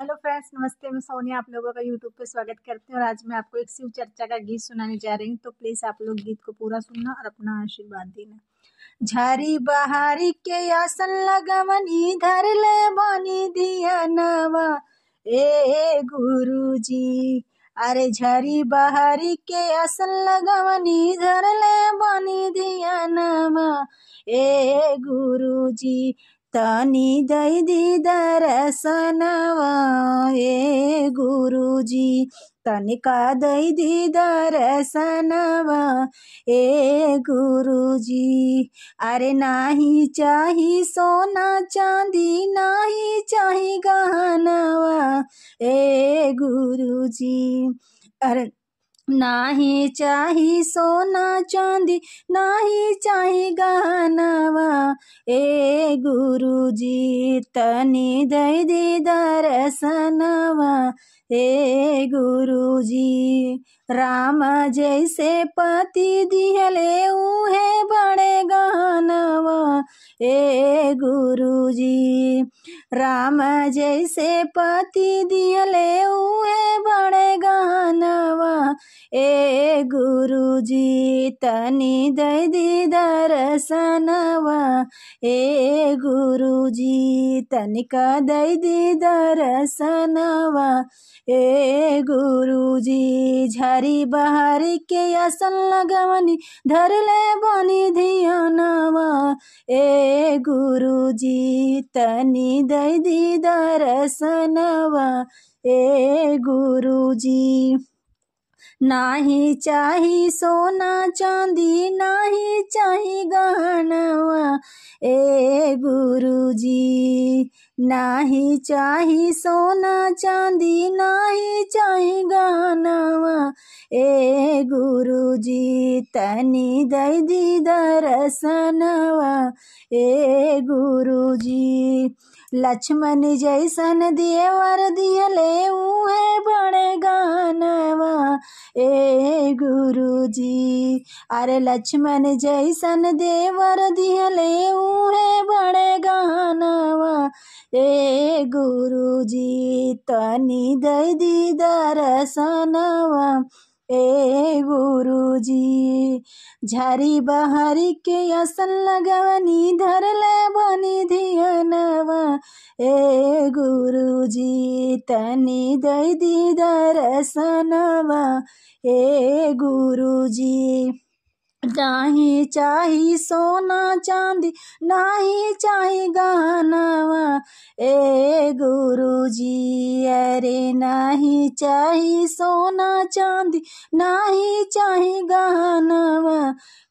Hello friends, नमस्ते। मैं सोनिया आप लोगों का यूट्यूब पे स्वागत करती हूँ और आज मैं आपको एक शिव चर्चा का गीत सुनाने जा रही हूँ। तो प्लीज आप लोग गीत को पूरा सुनना और अपना आशीर्वाद देना। झारी बहारी के आसन लगवनी धर ले बानी दिया नवा ए गुरुजी। अरे झारी बहारी के आसन लगवनी धर ले बानी दिया नवा ए गुरुजी। तनी दई दी दर्शनवा ए गुरुजी। तनिका दई दी दर्शनवा ए गुरुजी। अरे नाही चाही सोना चांदी, नाही चाही गहनवा ए गुरुजी। अरे नाही चाही सोना चांदी, नाही चाही गहनवा ए गुरुजी। तनी दई दी दर्शनवा ए गुरुजी। राम जैसे पति दिहले उहे बड़े गहनवा ए गुरुजी। राम जैसे पति दिहले उहे बड़े गहनवा ए गुरुजी। तनी दई दी दर्शनवा ए गुरुजी। तनिका दई दी दर्शनवा ए गुरुजी। झारी बहारी के आसन लगवनी धर ले बानी धियानवा ए गुरुजी। तनी दई दी दर्शनवा ए गुरुजी। नाही चाही सोना चांदी, नाही चाही गहनवा ए गुरुजी। नाही चाही सोना चांदी, नाही चाही गहनवा ए गुरुजी। तनी दई दी दर्शनवा ए गुरुजी। लक्ष्मण जैसन देवर दिहले उहे बड़े गहनवा ए गुरुजी। अरे लक्ष्मण जैसन देवर दिहले उहे बड़े गहनवा ए गुरुजी। तनी दई दी दर्शनवा ए गुरुजी। झारी बहारी के आसन लगवनी धर ले बानी धियानवा ए गुरुजी। तनी दई दी दर्शनवा ए गुरुजी। नाही चाही सोना चांदी, नाही चाही गहनवा ए गुरुजी। अरे नाही चाही सोना चांदी, नाही चाही गहनवा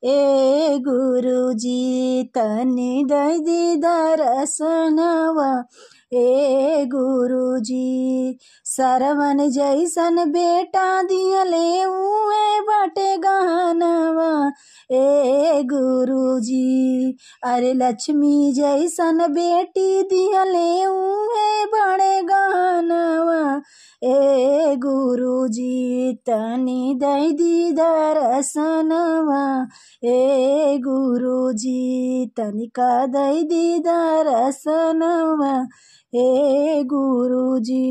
ए गुरुजी। तनी दई दी दर्शनवा ए गुरुजी। सरवन जैसन बेटा दिहले उहे बटे गहनवा ए गुरुजी। अरे लक्ष्मी जैसन बेटी दिहले उहे बड़े गहनवा ए गुरुजी। तनी दई दी दर्शनवा ए गुरुजी। तनिका दई दी दर्शनवा ए गुरुजी।